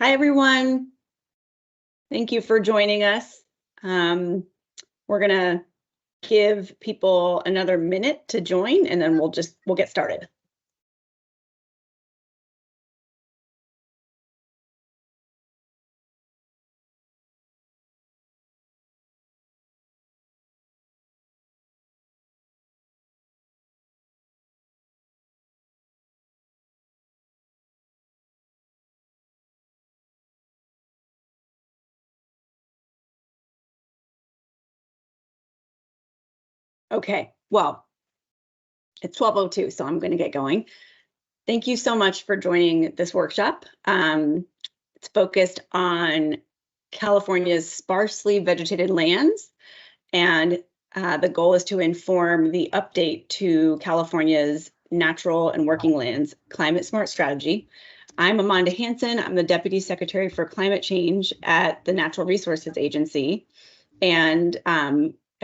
Hi, everyone. Thank you for joining us. We're going to give people another minute to join, and then we'll get started. Okay, well, it's 12:02, so I'm going to get going. Thank you so much for joining this workshop. It's focused on California's sparsely vegetated lands, and the goal is to inform the update to California's natural and working lands climate smart strategy. I'm Amanda Hansen. I'm the Deputy Secretary for Climate Change at the Natural Resources Agency, and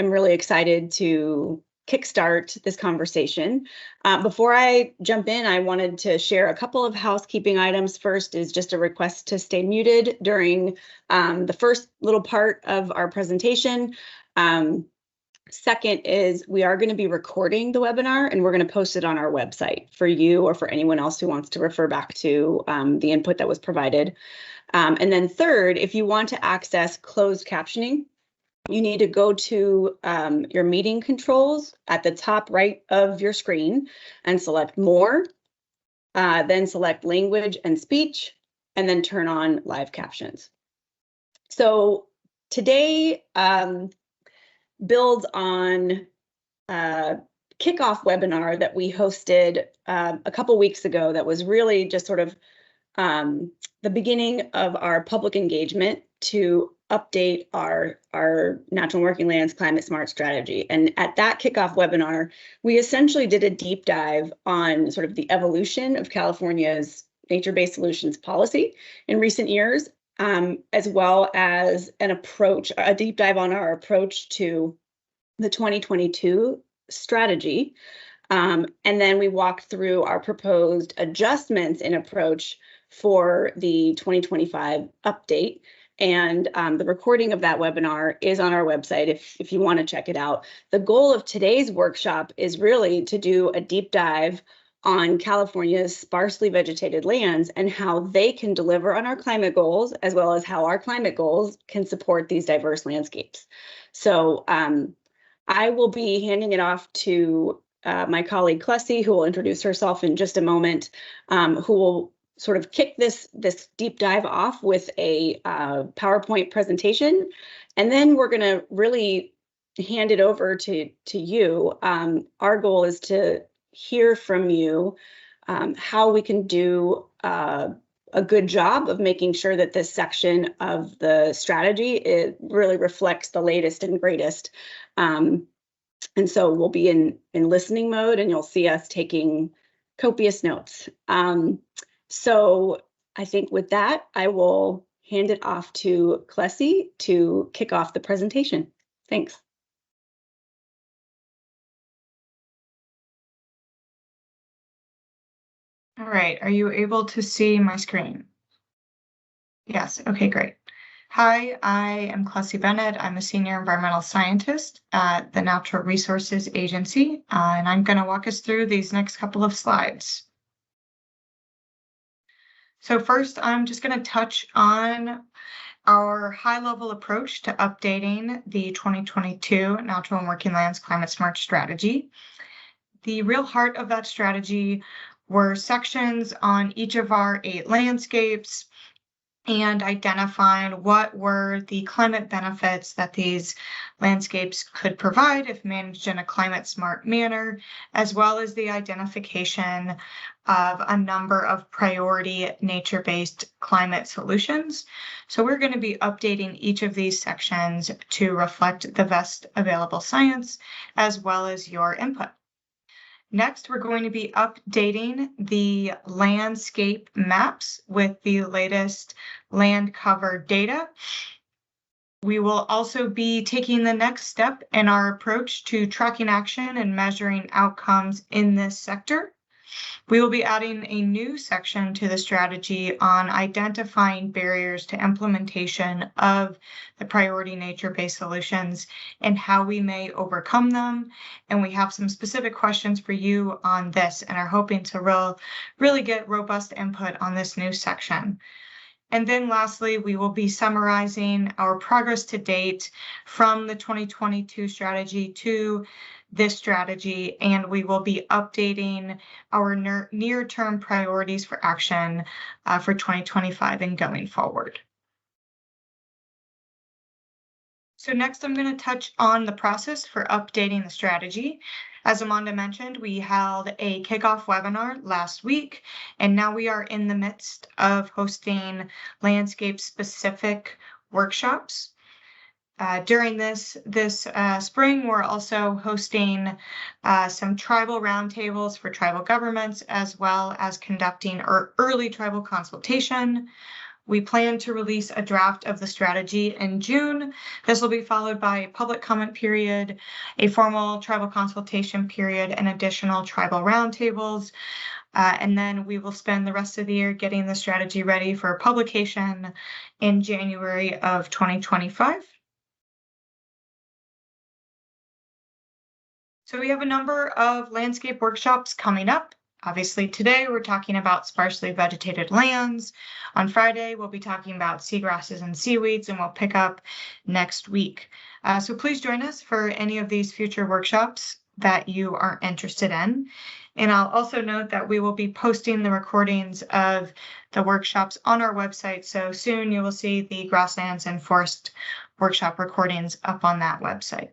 I'm really excited to kickstart this conversation. Before I jump in, I wanted to share a couple of housekeeping items. First is just a request to stay muted during the first little part of our presentation. Second is we are going to be recording the webinar, and we're going to post it on our website for you or for anyone else who wants to refer back to the input that was provided. And then third, if you want to access closed captioning, you need to go to your meeting controls at the top right of your screen and select More, then select Language and Speech, and then turn on live captions. So today builds on a kickoff webinar that we hosted a couple weeks ago that was really just sort of the beginning of our public engagement to update our natural and working lands climate smart strategy. And at that kickoff webinar, we essentially did a deep dive on sort of the evolution of California's nature-based solutions policy in recent years, as well as a deep dive on our approach to the 2022 strategy. And then we walked through our proposed adjustments in approach for the 2025 update. And the recording of that webinar is on our website if you want to check it out. The goal of today's workshop is really to do a deep dive on California's sparsely vegetated lands and how they can deliver on our climate goals, as well as how our climate goals can support these diverse landscapes. So I will be handing it off to my colleague Clessy, who will introduce herself in just a moment, who will sort of kick this deep dive off with a PowerPoint presentation, and then we're going to really hand it over to you. Our goal is to hear from you how we can do a good job of making sure that this section of the strategy really reflects the latest and greatest. And so we'll be in listening mode, and you'll see us taking copious notes. So I think with that, I will hand it off to Clessy to kick off the presentation. Thanks. All right, are you able to see my screen? Yes, okay, great. Hi, I am Clessy Bennett. I'm a senior environmental scientist at the Natural Resources Agency, and I'm going to walk us through these next couple of slides. So first, I'm just going to touch on our high-level approach to updating the 2022 Natural and Working Lands Climate Smart Strategy. The real heart of that strategy were sections on each of our 8 landscapes and identifying what were the climate benefits that these landscapes could provide if managed in a climate smart manner, as well as the identification of a number of priority nature-based climate solutions. So we're going to be updating each of these sections to reflect the best available science, as well as your input. Next, we're going to be updating the landscape maps with the latest land cover data. We will also be taking the next step in our approach to tracking action and measuring outcomes in this sector. We will be adding a new section to the strategy on identifying barriers to implementation of the priority nature-based solutions and how we may overcome them. And we have some specific questions for you on this and are hoping to really get robust input on this new section. And then lastly, we will be summarizing our progress to date from the 2022 strategy to this strategy, and we will be updating our near-term priorities for action for 2025 and going forward. So next, I'm going to touch on the process for updating the strategy. As Amanda mentioned, we held a kickoff webinar last week, and now we are in the midst of hosting landscape-specific workshops. During this spring, we're also hosting some tribal roundtables for tribal governments, as well as conducting our early tribal consultation. We plan to release a draft of the strategy in June. This will be followed by a public comment period, a formal tribal consultation period, and additional tribal roundtables. And then we will spend the rest of the year getting the strategy ready for publication in January of 2025. So we have a number of landscape workshops coming up. Obviously, today we're talking about sparsely vegetated lands. On Friday, we'll be talking about seagrasses and seaweeds, and we'll pick up next week. So please join us for any of these future workshops that you are interested in. And I'll also note that we will be posting the recordings of the workshops on our website. So soon you will see the grasslands and forest workshop recordings up on that website.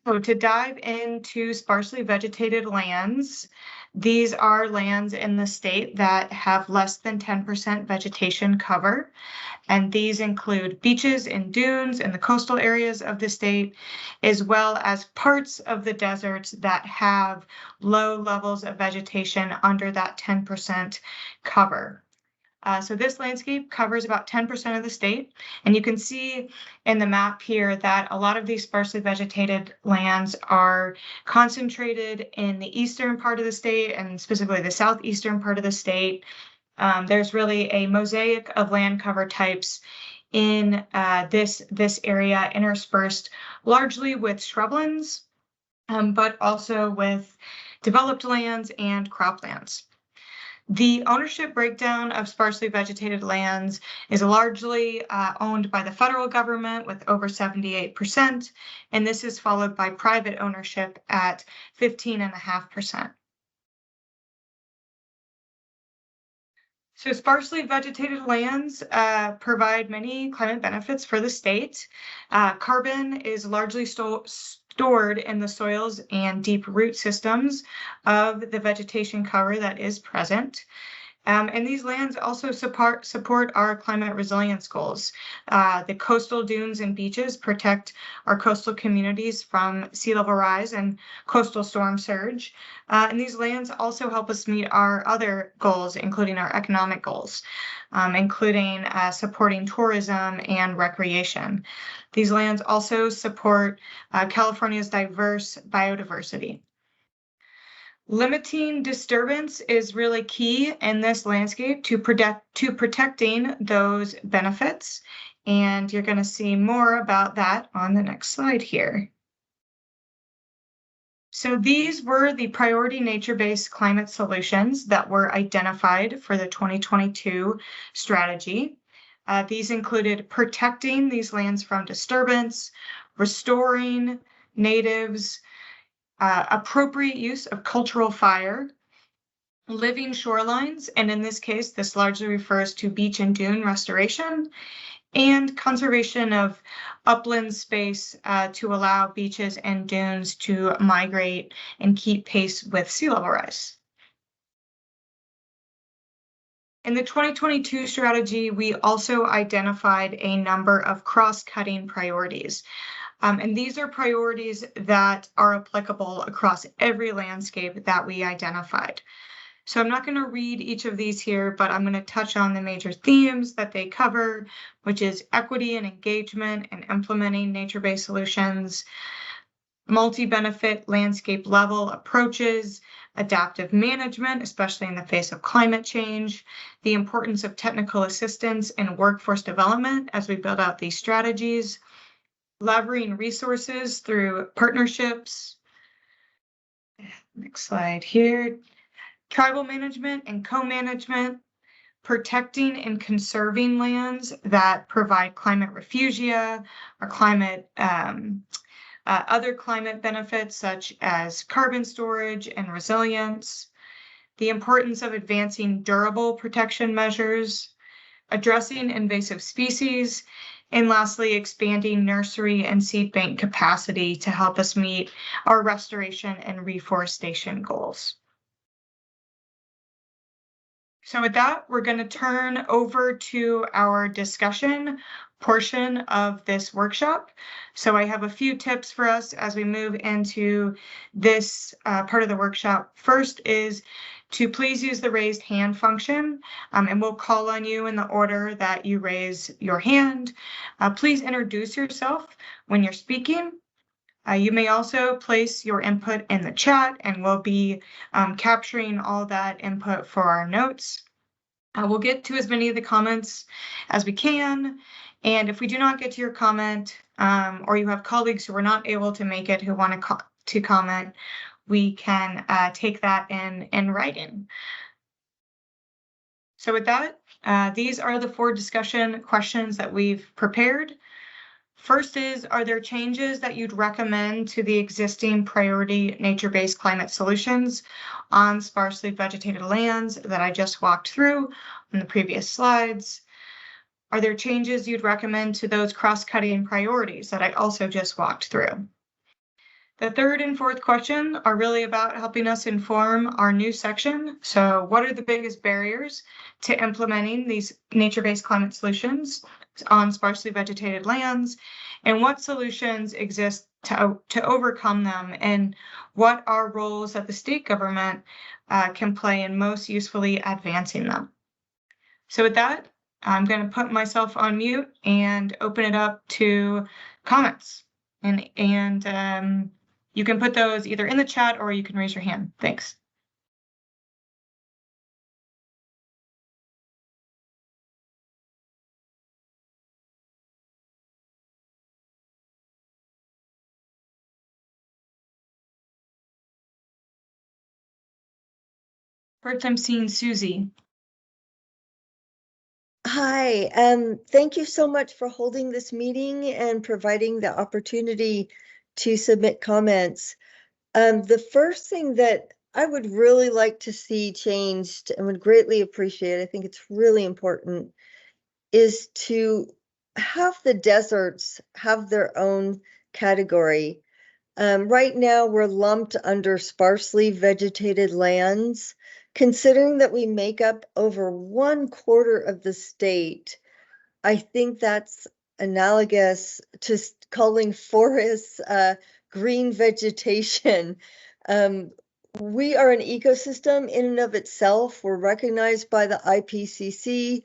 So to dive into sparsely vegetated lands, these are lands in the state that have less than 10% vegetation cover. And these include beaches and dunes in the coastal areas of the state, as well as parts of the deserts that have low levels of vegetation under that 10% cover. So this landscape covers about 10% of the state, and you can see in the map here that a lot of these sparsely vegetated lands are concentrated in the eastern part of the state, and specifically the southeastern part of the state. There's really a mosaic of land cover types in this area, interspersed largely with shrublands, but also with developed lands and croplands. The ownership breakdown of sparsely vegetated lands is largely owned by the federal government with over 78%, and this is followed by private ownership at 15.5%. So sparsely vegetated lands provide many climate benefits for the state. Carbon is largely stored in the soils and deep root systems of the vegetation cover that is present. And these lands also support our climate resilience goals. The coastal dunes and beaches protect our coastal communities from sea level rise and coastal storm surge. And these lands also help us meet our other goals, including our economic goals, including supporting tourism and recreation. These lands also support California's diverse biodiversity. Limiting disturbance is really key in this landscape to protecting those benefits, and you're going to see more about that on the next slide here. So these were the priority nature-based climate solutions that were identified for the 2022 strategy. These included protecting these lands from disturbance, restoring natives, appropriate use of cultural fire, living shorelines, and in this case, this largely refers to beach and dune restoration, and conservation of upland space to allow beaches and dunes to migrate and keep pace with sea level rise. In the 2022 strategy, we also identified a number of cross-cutting priorities. And these are priorities that are applicable across every landscape that we identified. So I'm not going to read each of these here, but I'm going to touch on the major themes that they cover, which is equity and engagement and implementing nature-based solutions, multi-benefit landscape level approaches, adaptive management, especially in the face of climate change, the importance of technical assistance and workforce development as we build out these strategies, leveraging resources through partnerships. Next slide here. Tribal management and co-management, protecting and conserving lands that provide climate refugia or climate other climate benefits such as carbon storage and resilience, the importance of advancing durable protection measures, addressing invasive species, and lastly, expanding nursery and seed bank capacity to help us meet our restoration and reforestation goals. So with that, we're going to turn over to our discussion portion of this workshop. So I have a few tips for us as we move into this part of the workshop. First is to please use the raised hand function, and we'll call on you in the order that you raise your hand. Please introduce yourself when you're speaking. You may also place your input in the chat, and we'll be capturing all that input for our notes. We'll get to as many of the comments as we can, and if we do not get to your comment, or you have colleagues who are not able to make it who want to comment, we can take that in writing. So with that, these are the 4 discussion questions that we've prepared. First is, are there changes that you'd recommend to the existing priority nature-based climate solutions on sparsely vegetated lands that I just walked through on the previous slides? Are there changes you'd recommend to those cross-cutting priorities that I also just walked through? The third and fourth question are really about helping us inform our new section. So what are the biggest barriers to implementing these nature-based climate solutions on sparsely vegetated lands, and what solutions exist to overcome them, and what are roles that the state government can play in most usefully advancing them? So with that, I'm going to put myself on mute and open it up to comments, and you can put those either in the chat or you can raise your hand. Thanks. First, I'm seeing Susie. Hi, thank you so much for holding this meeting and providing the opportunity to submit comments. The first thing that I would really like to see changed and would greatly appreciate, I think it's really important, is to have the deserts have their own category. Right now, we're lumped under sparsely vegetated lands. Considering that we make up over 1/4 of the state, I think that's analogous to calling forests green vegetation. We are an ecosystem in and of itself. We're recognized by the IPCC,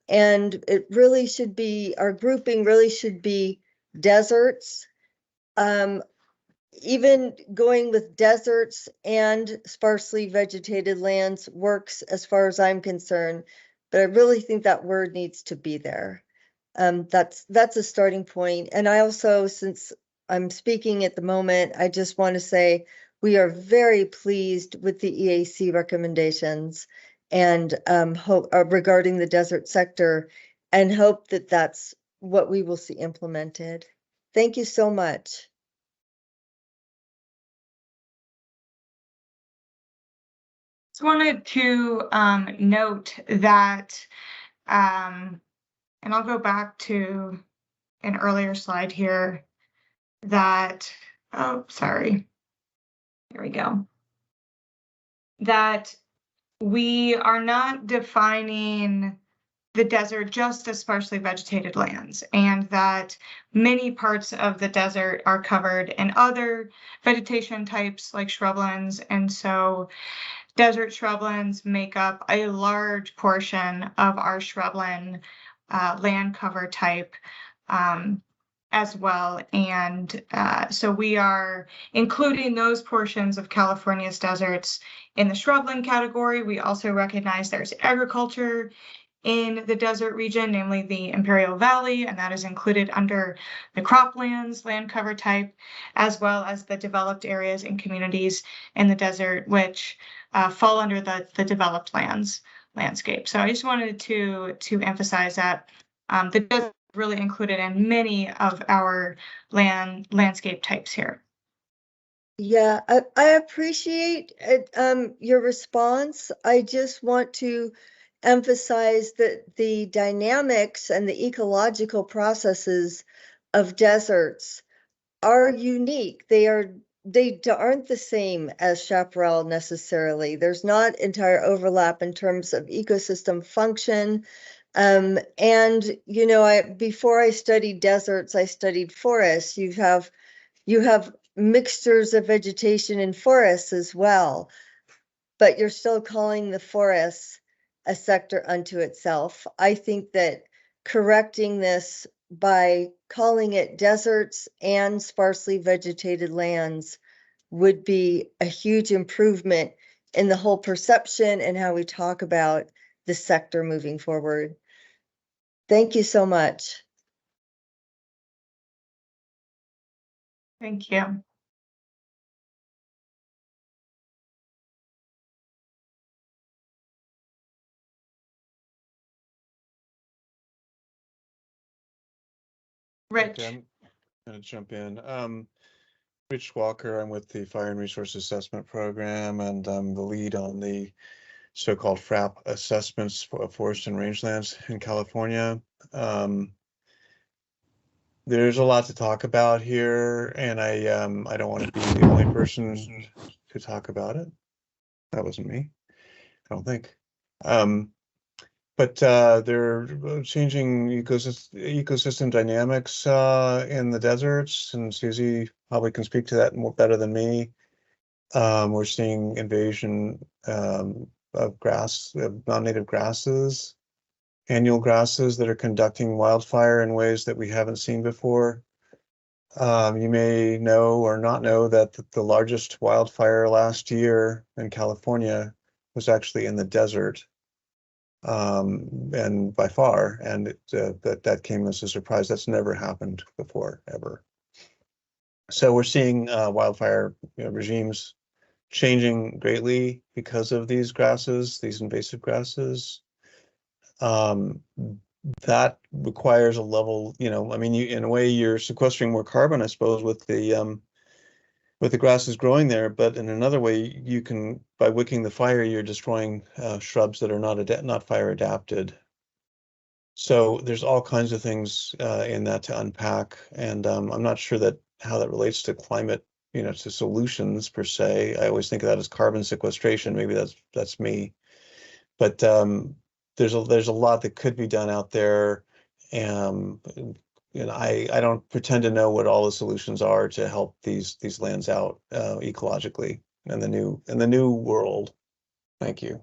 and it really should be, our grouping really should be deserts. Even going with deserts and sparsely vegetated lands works as far as I'm concerned, but I really think that word needs to be there. That's a starting point. And I also, since I'm speaking at the moment, I just want to say we are very pleased with the EAC recommendations and regarding the desert sector, and hope that that's what we will see implemented. Thank you so much. Just wanted to note that, and I'll go back to an earlier slide here, that, oh, sorry, here we go, that we are not defining the desert just as sparsely vegetated lands, and that many parts of the desert are covered in other vegetation types like shrublands, and so desert shrublands make up a large portion of our shrubland land cover type. as well. And so we are including those portions of California's deserts in the shrubland category. We also recognize there's agriculture in the desert region, namely the Imperial Valley, and that is included under the croplands land cover type, as well as the developed areas and communities in the desert, which fall under the developed landscape. So I just wanted to emphasize that the desert is really included in many of our landscape types here. Yeah, I appreciate it, your response. I just want to emphasize that the dynamics and the ecological processes of deserts are unique. They aren't the same as chaparral necessarily. There's not entire overlap in terms of ecosystem function. And you know, before I studied deserts, I studied forests. You have mixtures of vegetation in forests as well, but you're still calling the forests a sector unto itself. I think that correcting this by calling it deserts and sparsely vegetated lands would be a huge improvement in the whole perception and how we talk about the sector moving forward. Thank you so much. Thank you. Rich. Okay, I'm gonna jump in. Rich Walker, I'm with the Fire and Resource Assessment Program, and I'm the lead on the so-called FRAP assessments for forest and rangelands in California. There's a lot to talk about here, and I don't want to be the only person to talk about it. That wasn't me, I don't think. But they're changing ecosystem dynamics in the deserts, and Susie probably can speak to that more better than me. We're seeing invasion of non-native grasses, annual grasses that are conducting wildfire in ways that we haven't seen before. You may know or not know that the largest wildfire last year in California was actually in the desert. And by far, and that came as a surprise. That's never happened before, ever. So we're seeing wildfire regimes changing greatly because of these grasses, these invasive grasses. That requires a level, I mean, in a way, you're sequestering more carbon, I suppose, with the grasses growing there, but in another way, you can, by wicking the fire, you're destroying shrubs that are not fire adapted. So there's all kinds of things in that to unpack, and I'm not sure how that relates to climate, to solutions per se. I always think of that as carbon sequestration. Maybe that's me, but there's a lot that could be done out there. I don't pretend to know what all the solutions are to help these lands out ecologically in the new world. Thank you.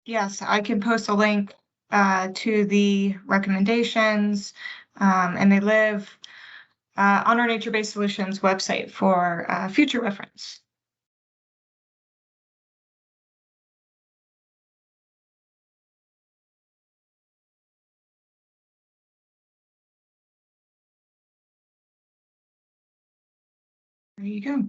Yes, I can post a link to the recommendations, and they live on our Nature-Based Solutions website for future reference. There you go.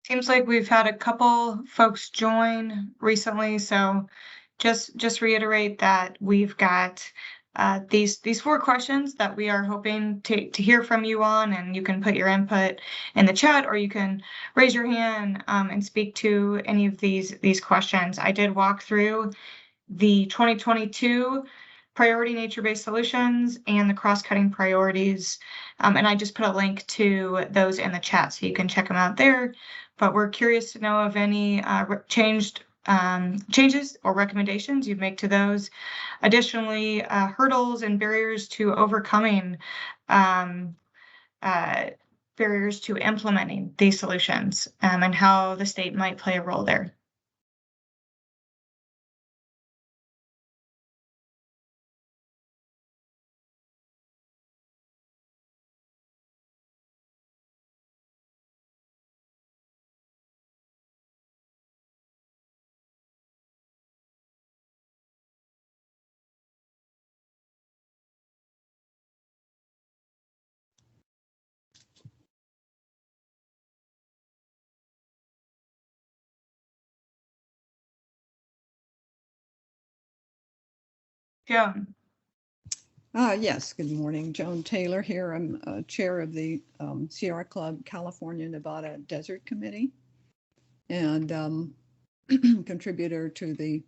Seems like we've had a couple folks join recently, so just reiterate that we've got these 4 questions that we are hoping to hear from you on, and you can put your input in the chat, or you can raise your hand and speak to any of these questions. I did walk through the 2022 priority nature-based solutions and the cross-cutting priorities, and I just put a link to those in the chat so you can check them out there. But we're curious to know of any changes or recommendations you'd make to those. Additionally, hurdles and barriers to overcoming barriers to implementing these solutions, and how the state might play a role there. Joan. Yes, good morning. Joan Taylor here. I'm chair of the Sierra Club California Nevada Desert Committee and contributor to the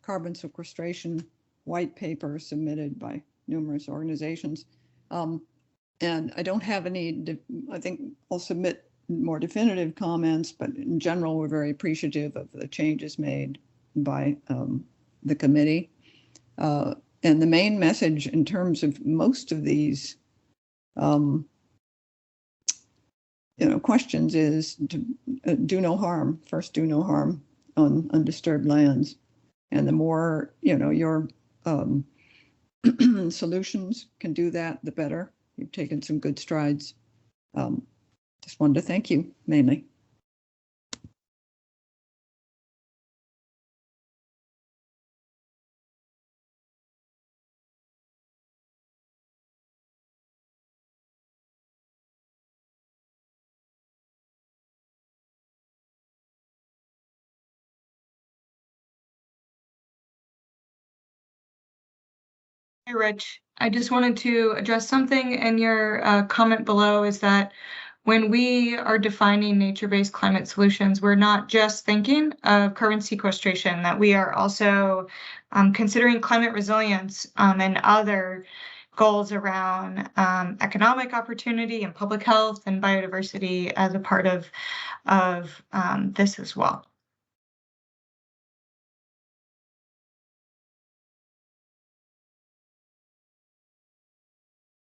carbon sequestration white paper submitted by numerous organizations. And I don't have any, I think I'll submit more definitive comments, but in general, we're very appreciative of the changes made by the committee. And the main message in terms of most of these, questions is to do no harm. First, do no harm on undisturbed lands. And the more, your solutions can do that, the better. You've taken some good strides. Just wanted to thank you mainly. Hey, Rich, I just wanted to address something in your comment below, is that when we are defining nature-based climate solutions, we're not just thinking of carbon sequestration, that we are also considering climate resilience and other goals around economic opportunity and public health and biodiversity as a part of this as well.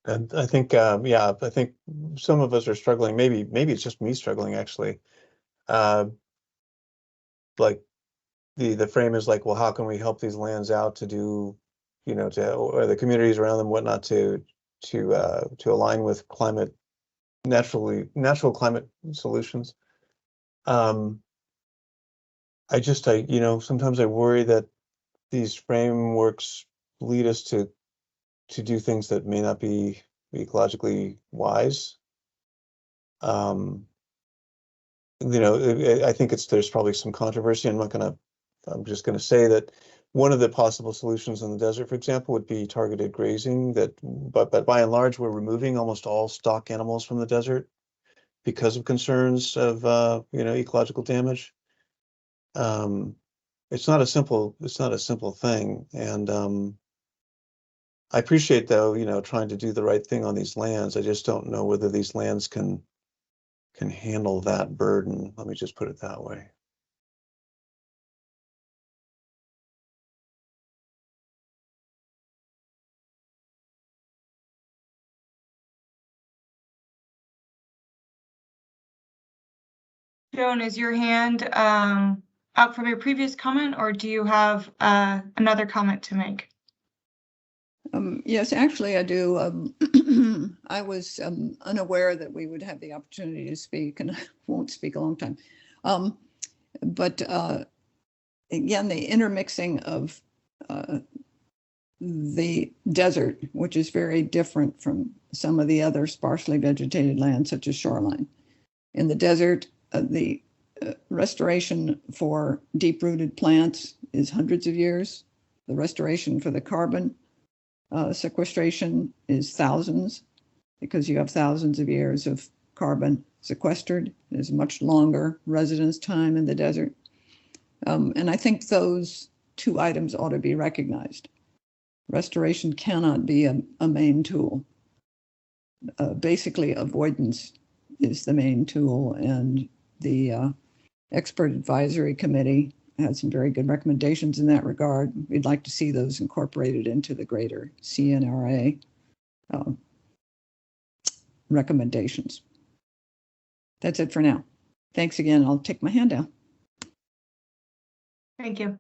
And I think, yeah, I think some of us are struggling. Maybe it's just me struggling, actually. Like the frame is like, well, how can we help these lands out to do, or the communities around them, whatnot, to align with natural climate solutions. Sometimes I worry that these frameworks lead us to do things that may not be ecologically wise. I think there's probably some controversy. I'm just gonna say that one of the possible solutions in the desert, for example, would be targeted grazing. But by and large, we're removing almost all stock animals from the desert because of concerns of ecological damage. It's not a simple thing, and I appreciate, though, trying to do the right thing on these lands. I just don't know whether these lands can handle that burden. Let me just put it that way. Joan, is your hand up from your previous comment, or do you have another comment to make? Yes, actually, I do. I was unaware that we would have the opportunity to speak, and I won't speak a long time. But again, the intermixing of the desert, which is very different from some of the other sparsely vegetated lands, such as shoreline. In the desert, the restoration for deep-rooted plants is hundreds of years. The restoration for the carbon sequestration is thousands, because you have thousands of years of carbon sequestered. There's much longer residence time in the desert. And I think those two items ought to be recognized. Restoration cannot be a main tool. Basically, avoidance is the main tool, and the expert advisory committee had some very good recommendations in that regard. We'd like to see those incorporated into the greater CNRA recommendations. That's it for now. Thanks again. I'll take my hand down. Thank you.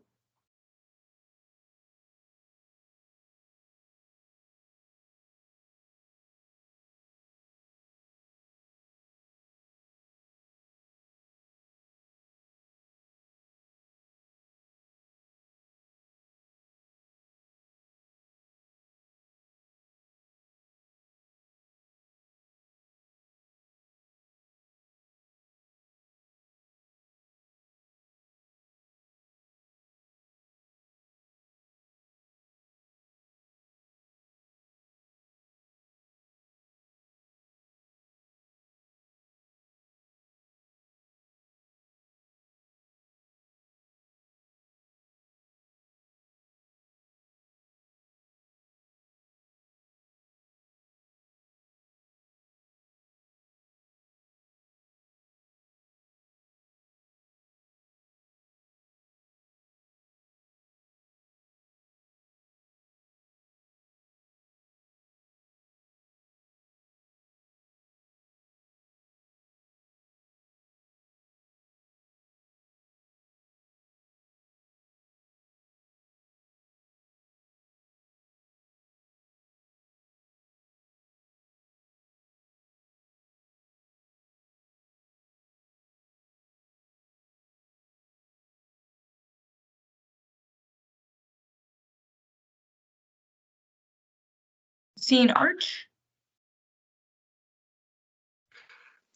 Seeing Arch.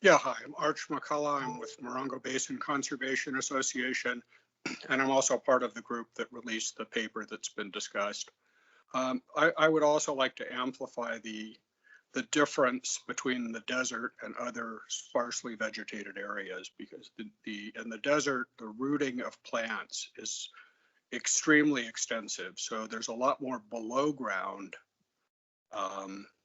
Yeah, hi, I'm Arch McCullough. I'm with Morongo Basin Conservation Association, and I'm also part of the group that released the paper that's been discussed. I would also like to amplify the difference between the desert and other sparsely vegetated areas, because in the desert, the rooting of plants is extremely extensive. So there's a lot more below ground.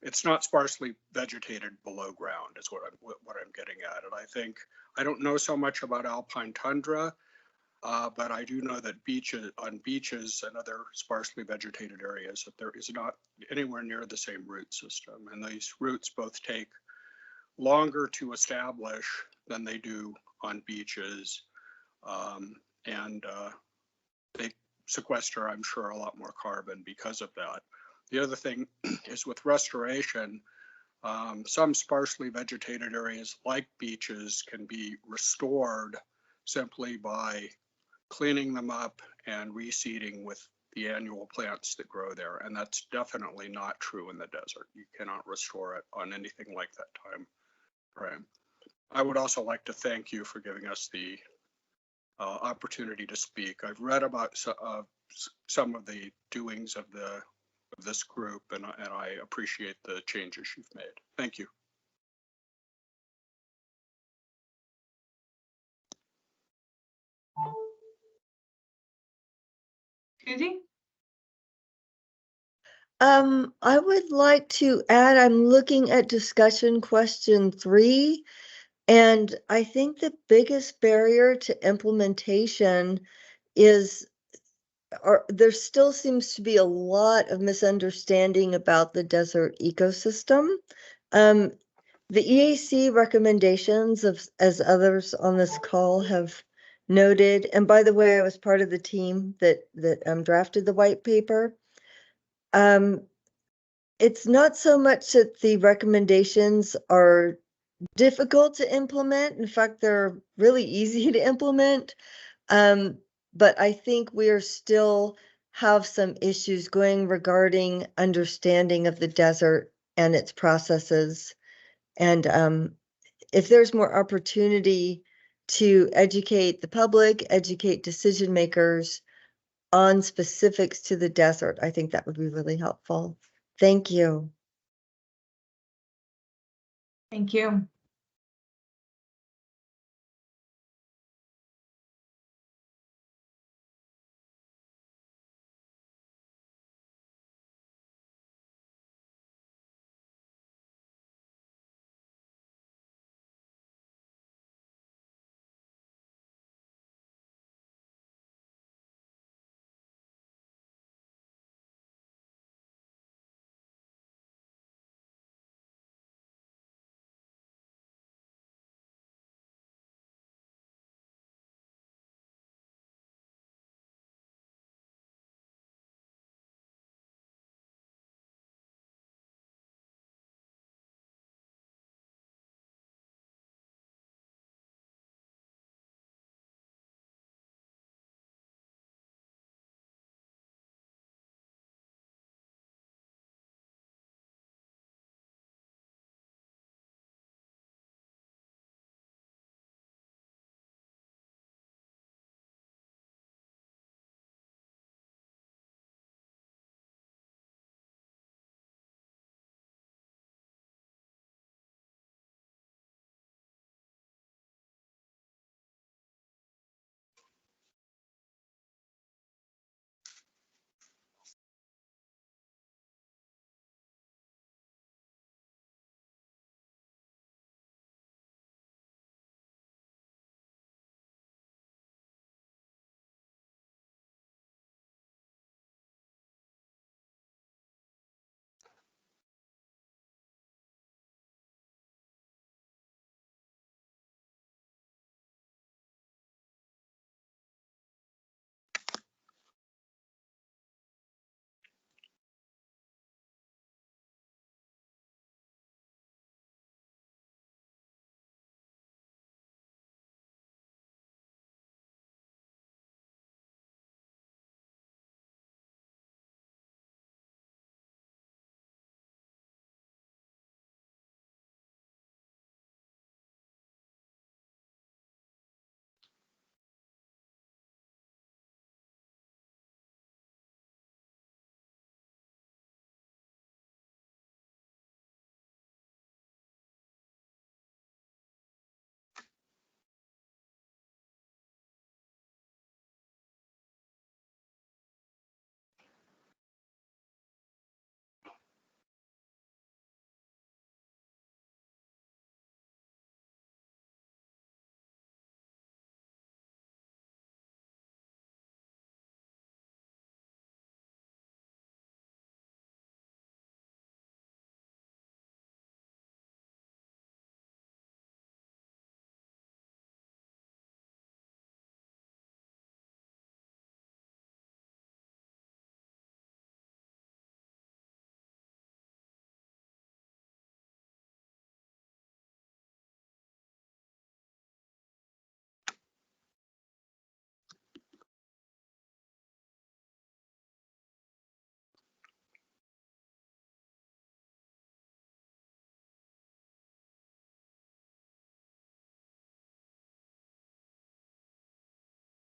It's not sparsely vegetated below ground is what I'm getting at. And I think, I don't know so much about alpine tundra, but I do know that on beaches and other sparsely vegetated areas, that there is not anywhere near the same root system. And these roots both take longer to establish than they do on beaches. And they sequester, I'm sure, a lot more carbon because of that. The other thing is with restoration, some sparsely vegetated areas like beaches can be restored simply by cleaning them up and reseeding with the annual plants that grow there. And that's definitely not true in the desert. You cannot restore it on anything like that time frame. I would also like to thank you for giving us the opportunity to speak. I've read about some of the doings of this group, and I appreciate the changes you've made. Thank you. Susie? I would like to add, I'm looking at discussion question 3, and I think the biggest barrier to implementation is, or there still seems to be a lot of misunderstanding about the desert ecosystem. The EAC recommendations as others on this call have noted, and by the way, I was part of the team that drafted the white paper. It's not so much that the recommendations are difficult to implement. In fact, they're really easy to implement. But I think we are still have some issues going regarding understanding of the desert and its processes. And if there's more opportunity to educate the public, educate decision makers on specifics to the desert, I think that would be really helpful. Thank you. Thank you.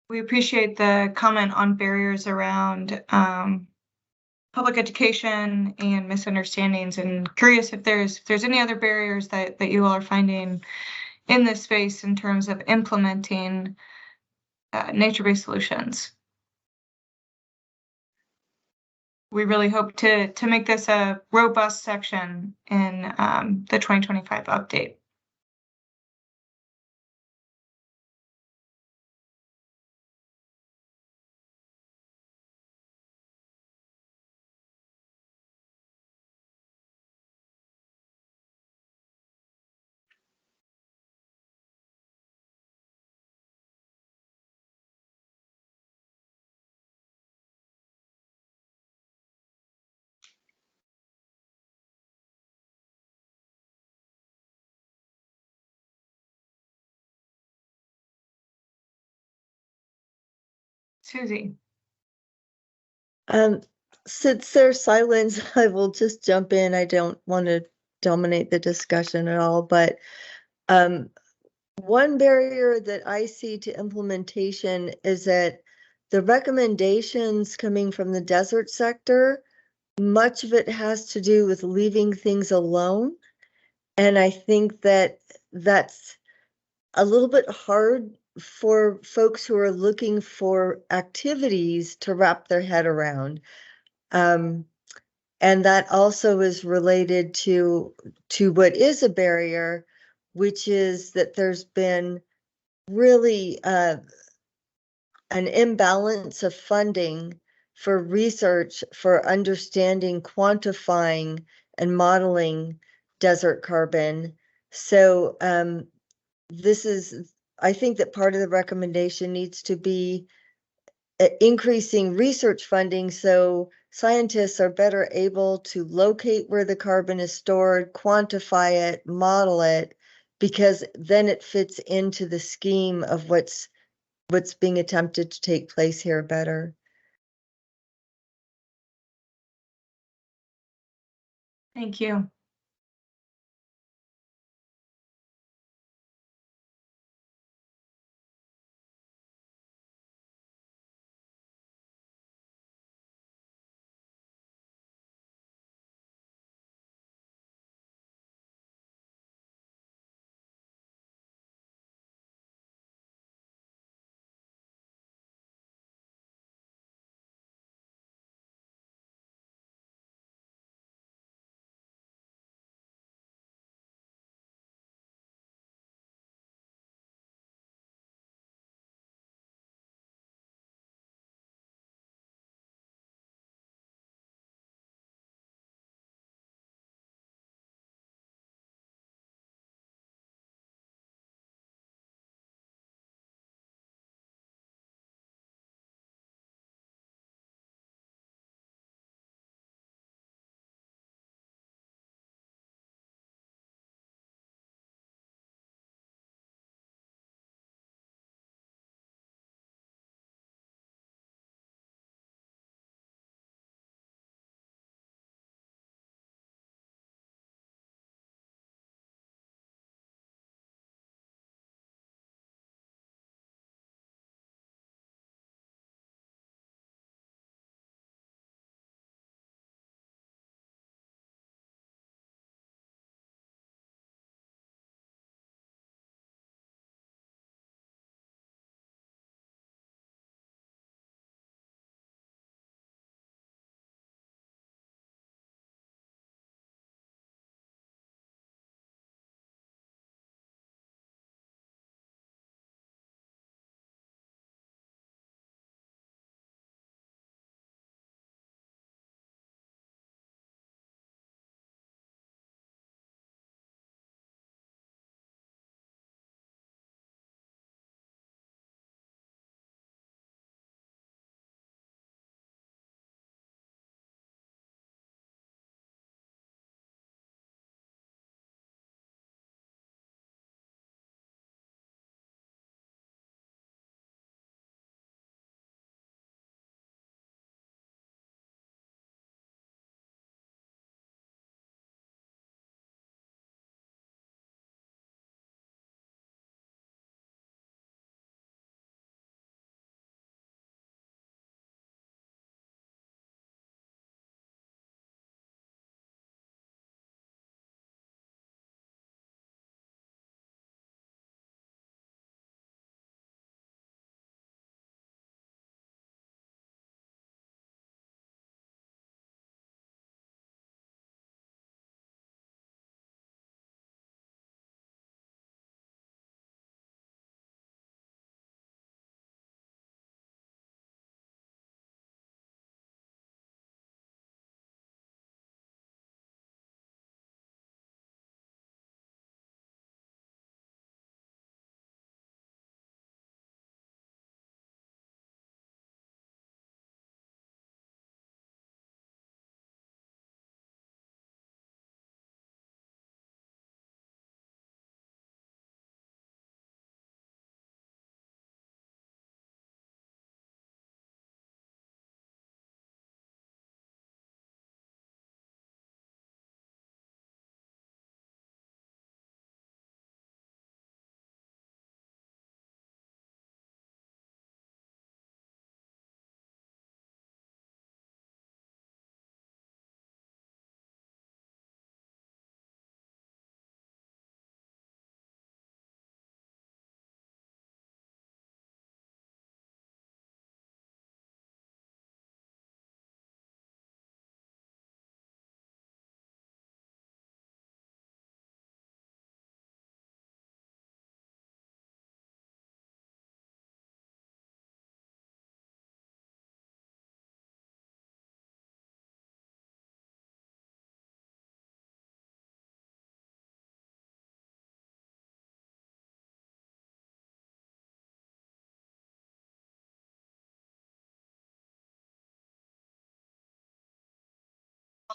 We appreciate the comment on barriers around public education and misunderstandings, and curious if there's any other barriers that you all are finding in this space in terms of implementing nature-based solutions. We really hope to make this a robust section in the 2025 update. Susie. Since there's silence, I will just jump in. I don't want to dominate the discussion at all, but one barrier that I see to implementation is that the recommendations coming from the desert sector, much of it has to do with leaving things alone. And I think that that's a little bit hard for folks who are looking for activities to wrap their head around. And that also is related to what is a barrier, which is that there's been really an imbalance of funding for research for understanding, quantifying, and modeling desert carbon. So I think that part of the recommendation needs to be increasing research funding so scientists are better able to locate where the carbon is stored, quantify it, model it, because then it fits into the scheme of what's being attempted to take place here better. Thank you.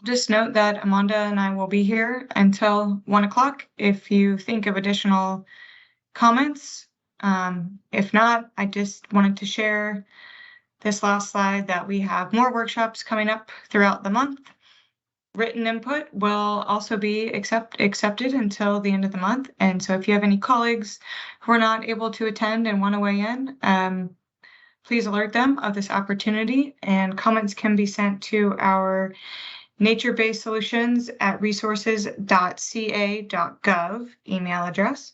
just note that Amanda and I will be here until 1 o'clock if you think of additional comments. If not, I just wanted to share this last slide that we have more workshops coming up throughout the month. Written input will also be accepted until the end of the month. And so if you have any colleagues who are not able to attend and want to weigh in, please alert them of this opportunity, and comments can be sent to our nature-based solutions at resources.ca.gov email address.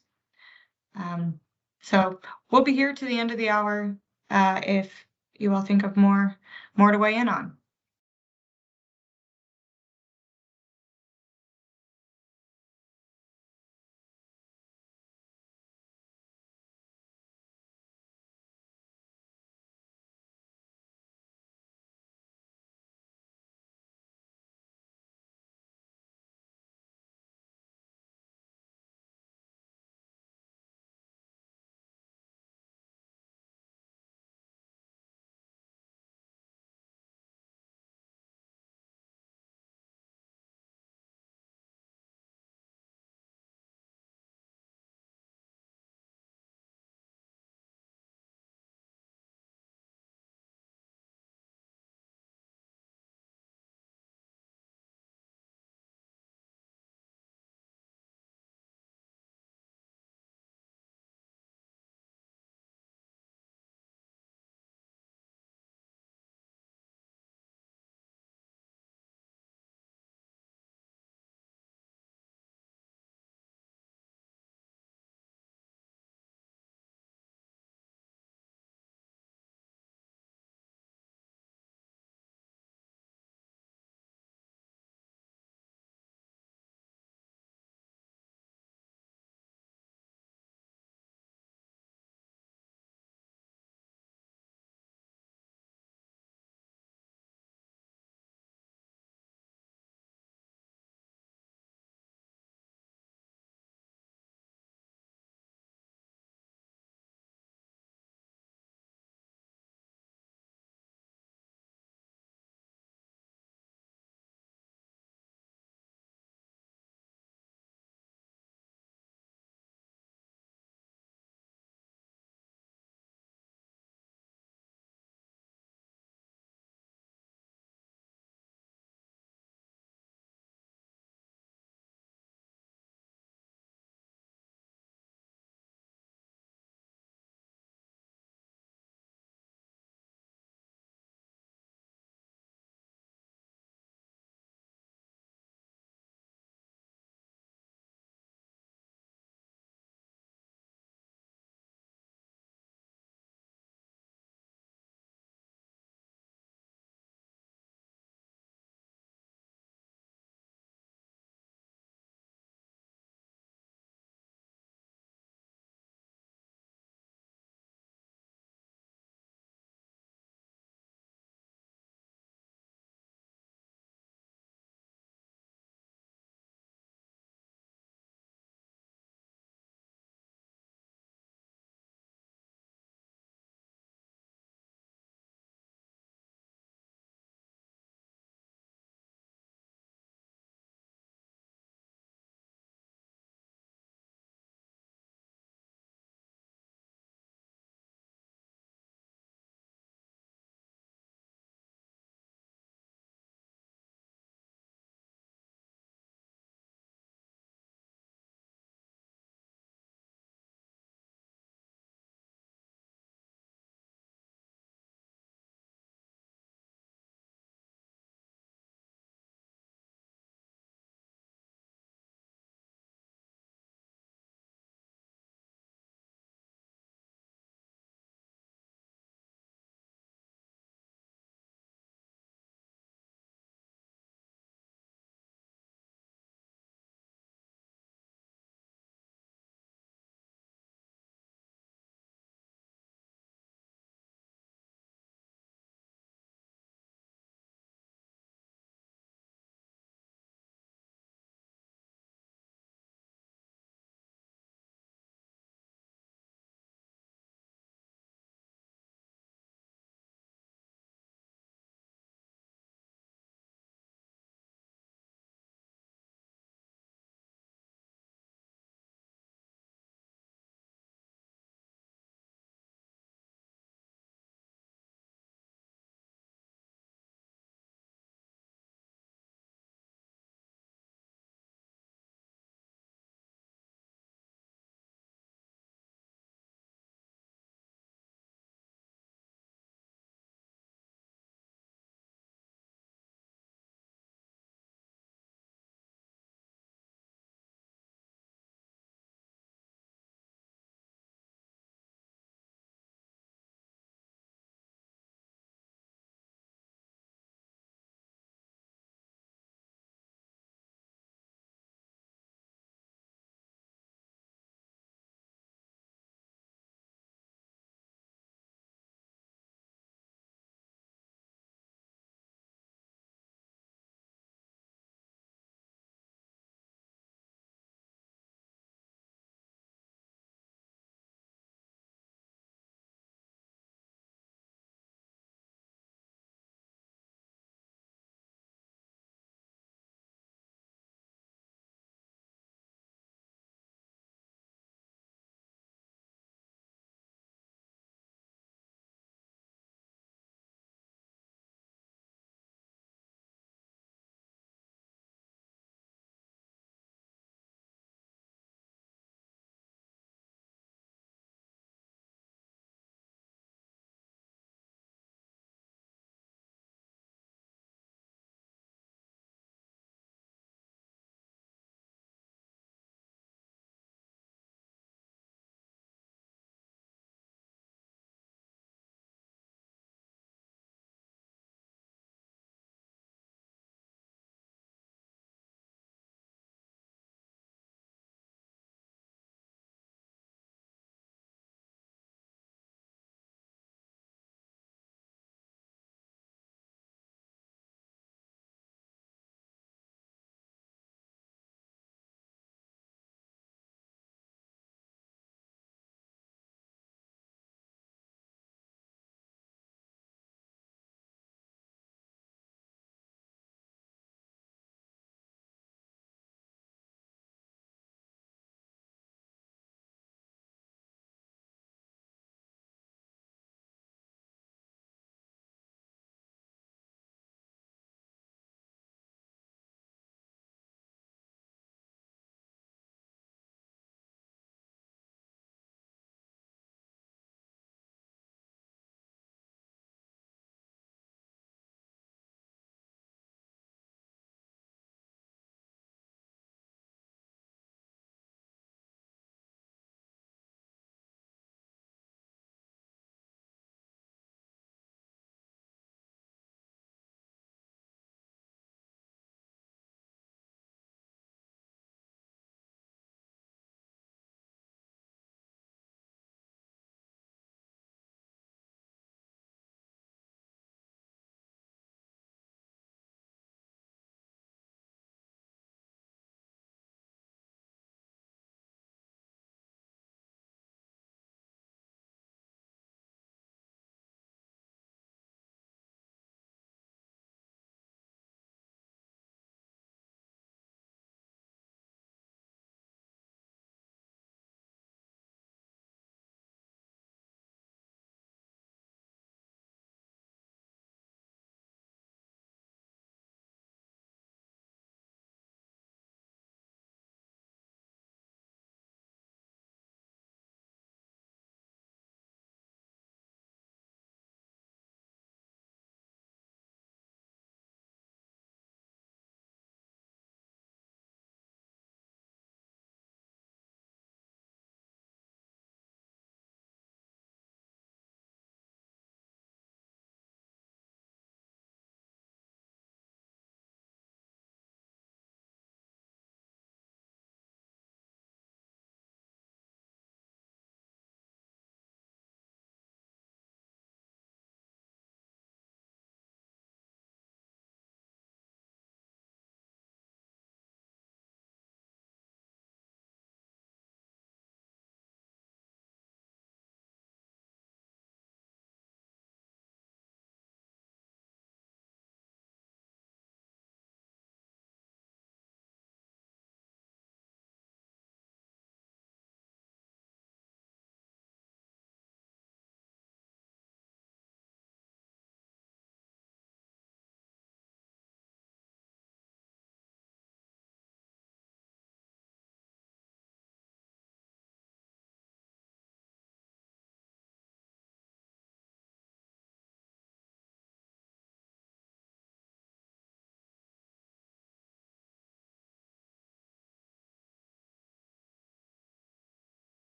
So we'll be here to the end of the hour if you all think of more to weigh in on.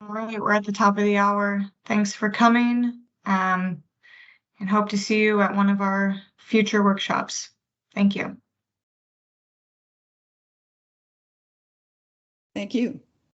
All right, we're at the top of the hour. Thanks for coming, and hope to see you at one of our future workshops. Thank you. Thank you.